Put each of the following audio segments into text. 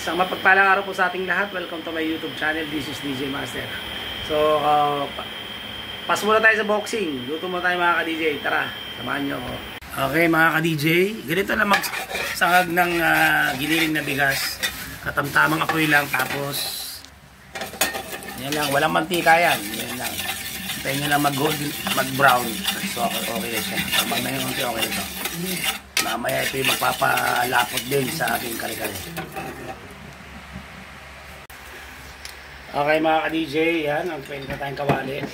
Isang mapagpalang araw po sa ating lahat. Welcome to my YouTube channel. This is DJ Master. So, pas muna tayo sa boxing. Luto muna tayo mga ka-DJ. Tara, samahan nyo ako. Okay mga ka-DJ, ganito na magsangag ng giniling na bigas. Katamtamang apoy lang. Tapos, yan lang. Walang mantika yan. Yan lang. Hintayin nyo lang mag-brown. So, okay na siya. Pag na yung okay ito. Mamaya ito yung magpapalapot din sa ating kare-kare. Okay mga ka-DJ, yan. Ang pwede na tayong kawali.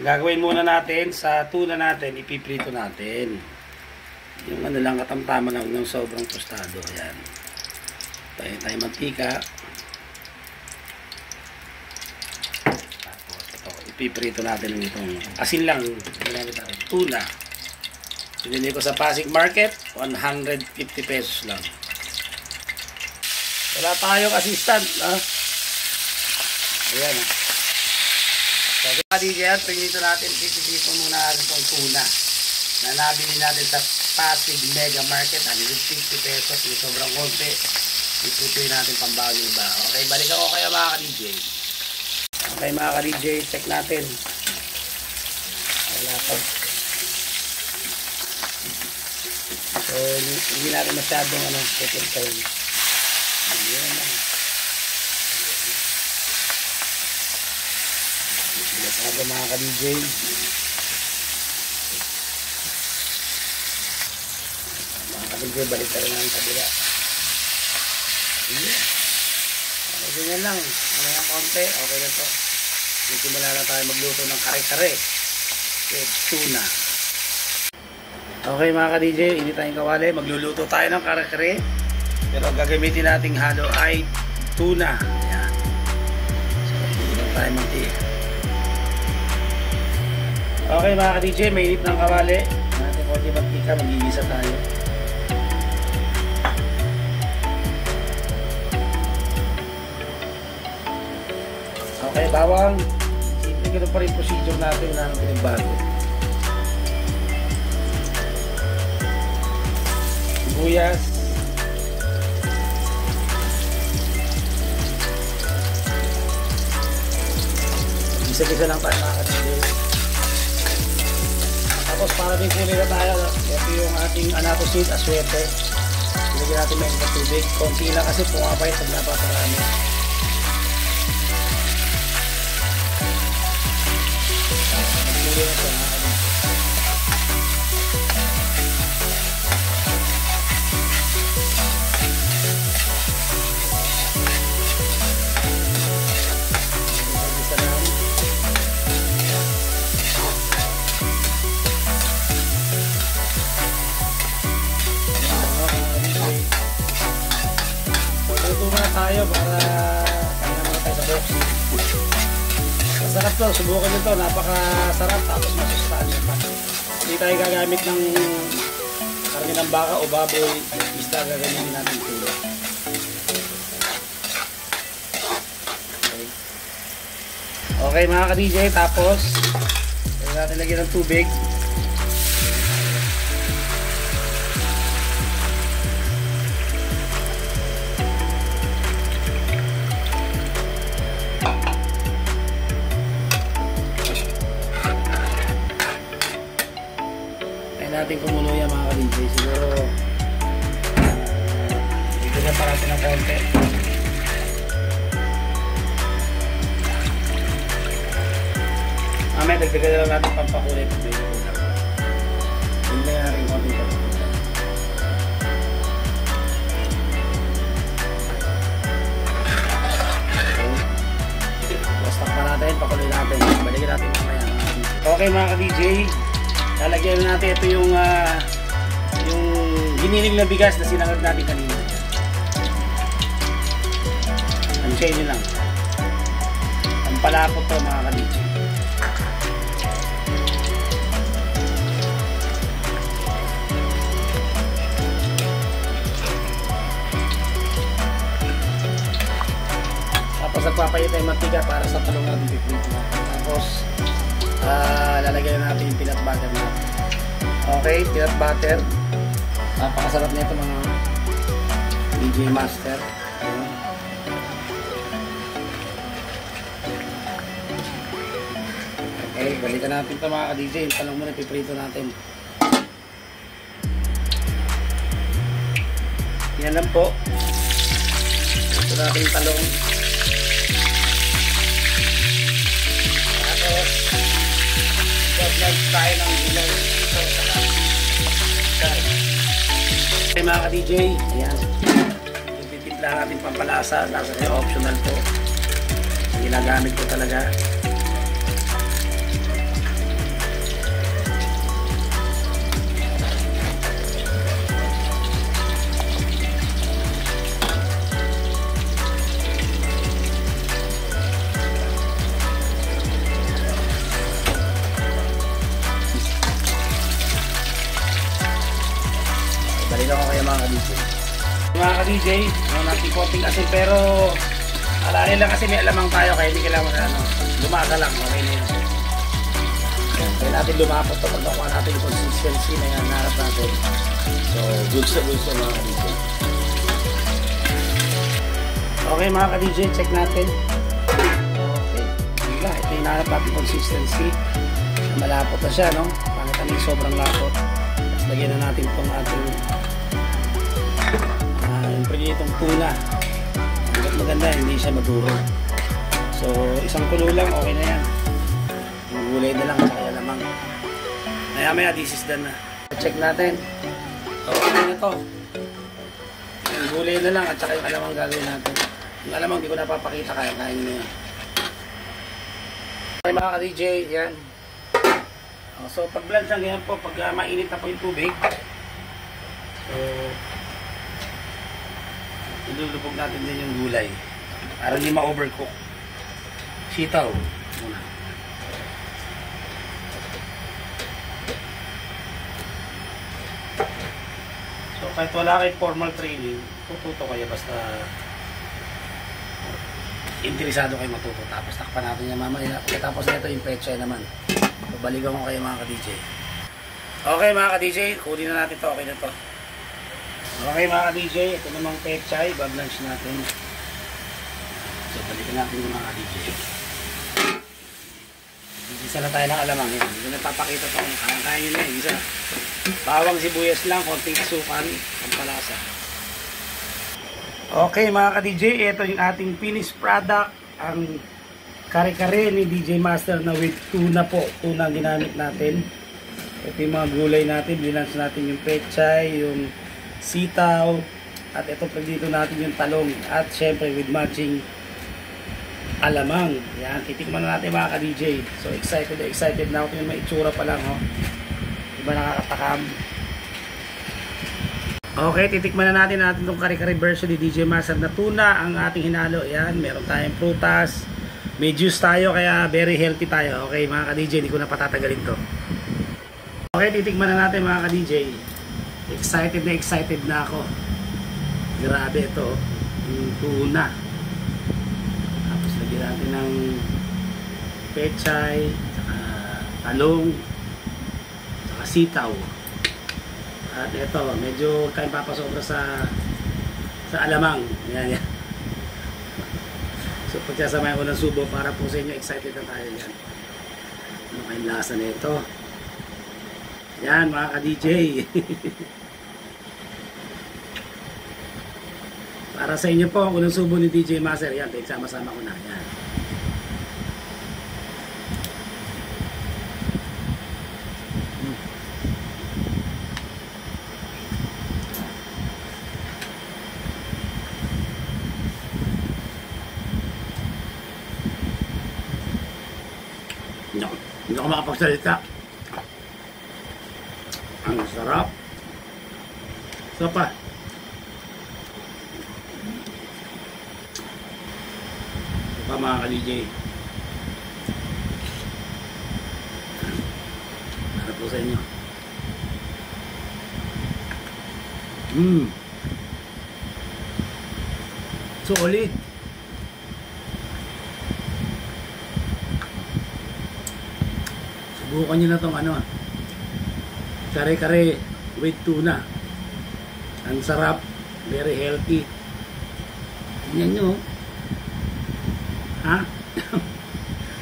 Gagawin muna natin sa tuna natin, ipiprito natin. Yung ano lang, katamtama lang ng sobrang tostado. Yan. Tayo tayo mantika. Tapos ito, ipiprito natin ng itong asin lang. Tuna. Pinili ko sa Pasig Market, 150 pesos lang. Wala tayong assistant. Ayan. So, DJ, pinito natin, pipipito muna natin itong tuna na nabili natin sa Pasig Mega Market, 150 pesos. Yung sobrang konti. Iputuin natin pambago yung iba. Okay, balik ako kaya mga ka-DJ. Okay mga ka-DJ, check natin. Wala pa. So, hindi natin masyadong second time. Ayan lang. Masyado mga ka-DJ. Mga ka-DJ, balik tayo na ang kabila. Ayan. Okay, ganyan lang. Ano yung konti, okay na to. Simula na tayo magluto ng kare-kare. With tuna. Okay mga ka-DJ, hindi tayong kawali. Magluluto tayo ng kare-kare. Pero gagamitin nating halo ay tuna. Ayan. So, hindi lang tayo mantika. Okay mga ka-DJ, mainit ng kawali. Natin konti mantika, magigisa tayo. Okay, bawang. Simple ko pa rin procedure natin na pinagbago. Sibuyas. Isa-isa lang tayo mga ka-DJ. Tapos para din kulay na tayo, ito yung ating anatosid, aswete. Ilagyan natin may ng tubig. Konti lang kasi pumapay pag napaparami. Kulay na ito mga ka-DJ. Tayo para naman tayo sa boxing. Masarap to, subukan nyo to, napakasarap tapos masustansya pa. Hindi tayo gagamit ng karne ng baka o baboy, isda gagamitin natin tulo. Okay mga ka-DJ, tapos pwede natin lagyan ng tubig. Natin kumulo yan mga ka-DJ. Siguro ito na para natin ng konti. Mamaya dagdagan na lang natin pampakulay pag may kulang. Hindi na rin konti pa. Basta pa natin, pakulay natin. Balikin natin mamaya. Okay mga ka-DJ, lalagyan natin ito yung giniling na bigas na sinangag natin kanina. Ansyayin nyo lang. Ang palapot to mga ka-DJ. Tapos nagpapayit tayo mantika para sa talong natin piprito natin. Tapos lalagyan natin yung peanut butter natin. Okay, peanut butter. Napakasarap nito mga DJ Master. Okay, balikan natin ito mga ka-DJ. Yung talong muna, piprito natin. Yan lang po. Ito natin yung talong. Tapos, just tayo ng gulay. Ito, saka. Okay mga ka-DJ. Ayan. Titimpla natin pampalasa. Lasa niya optional po. Ginagamit ko talaga. Balik ako kayo mga ka-DJ. Mga ka-DJ, natin konting asin pero alala lang kasi may alamang tayo kaya hindi kailangan lumasa lang. Okay na yun. Kaya natin lumapot ito pag nakuha natin yung consistency na yan naharap natin. So, good sa mga ka-DJ. Okay mga ka-DJ, check natin. Okay. Diba, ito yung naharap natin consistency. Malapot na siya, no? Pangit namin sobrang lapot. Tapos lagyan na natin itong ating itong tuna. Maganda, hindi siya maduro. So, isang kulo lang, okay na yan. Yung gulay na lang, kaya lamang. Maya-maya, this is done na. Check natin. Okay na ito. Yung gulay na lang, at saka yung alamang gagawin natin. Yung alamang, hindi ko napapakita, kaya-kain na yan. Okay mga ka-DJ, yan. So, pag-blanch lang yan po, pag mainit na po yung tubig. So, ilulubog natin din yung gulay para hindi ma-overcook. Sitaw muna. So kahit wala kayo formal training, tututo kayo basta interesado kayo matuto. Tapos takpan natin yung mamaya. Tapos na ito yung pecha naman. So balikan ko kayo mga ka-DJ. Okay mga ka-DJ, kunin na natin to. Okay na to. Okay mga ka-DJ, ito namang pechay, bag-lunch natin. So balikan natin yung mga ka-DJ. Isa na tayo ng alamang yan. Hindi ko napapakita ito kung kaya nyo na yun. Isa. Bawang sibuyas lang, konting sukan, pampalasa. Okay mga ka-DJ, ito yung ating finished product. Ang kare-kare ni DJ Master na with tuna po. Tuna ang ginamit natin. Ito yung mga gulay natin. Binance natin yung pechay, yung sitaw, at ito pag dito natin yung talong, at syempre with matching alamang. Yan, titikman na natin mga ka-DJ. So excited na ako. Yung may itsura pa lang, oh. Diba nakakatakam? Okay, titikman na natin itong kare-kare version ni DJ Master na tuna ang ating hinalo. Yan, meron tayong prutas, may juice tayo, kaya very healthy tayo. Okay mga ka-DJ, hindi ko na patatagalin to. Okay, titikman na natin mga ka-DJ. Excited na ako. Grabe ito, yung tuna. Tapos lagyan natin ng pechay, saka talong, saka sitaw. At ito, medyo kain papasobra sa alamang. Yan. So pagkasamayan ko ng subo para po sa inyo, excited na tayo yan. Ano kayong lasa na ito? Yan mga ka-DJ. Para sa inyo po, ang unang subo ni DJ Master. Yan, sama-sama ko na. Yan. Hindi ako makapagsalita. Ang sarap. Sapa. Sapa mga ka-DJ. Para po sa inyo. Solid. Subukan nyo na itong kare-kare with tuna. Ang sarap, very healthy. Tingnan nyo. Ha?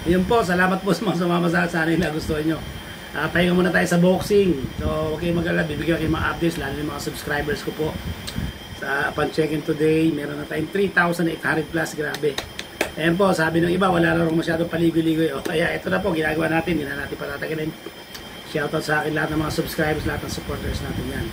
Yun po, salamat po sa mga sumama sa akin. Sana yung nagustuhan nyo. Pahinga muna tayo sa boxing. So, huwag kayong mag-alala. Bibigyan kayo mga updates, lalo yung mga subscribers ko po. Sa pan-check-in today, meron na tayong 3,800 plus. Grabe. Ayan po, sabi ng iba, wala na rin masyadong paligoy-ligoy. O, kaya ito na po, ginagawa natin. Hindi na natin patatagalin. Shoutout sa akin lahat ng mga subscribers, lahat ng supporters natin yan.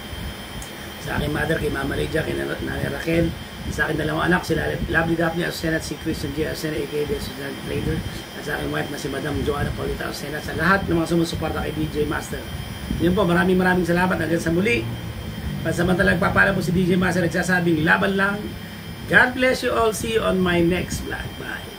Sa aking mother, kay Mama Lydia, kay Nanay Raquel. Sa aking dalawang anak, sila Lovely Daphne Arsena at si Christian J. Arsena, a.k.a. The Assistant Trader. At sa aking wife na si Madam Joanna Paulita Arsena. Sa lahat ng mga sumusuporta kay DJ Master. Yun po, maraming salamat. Hanggang sa muli. Pansamantalang papala po si DJ Master nagsasabing laban lang. God bless you all. See you on my next vlog. Bye.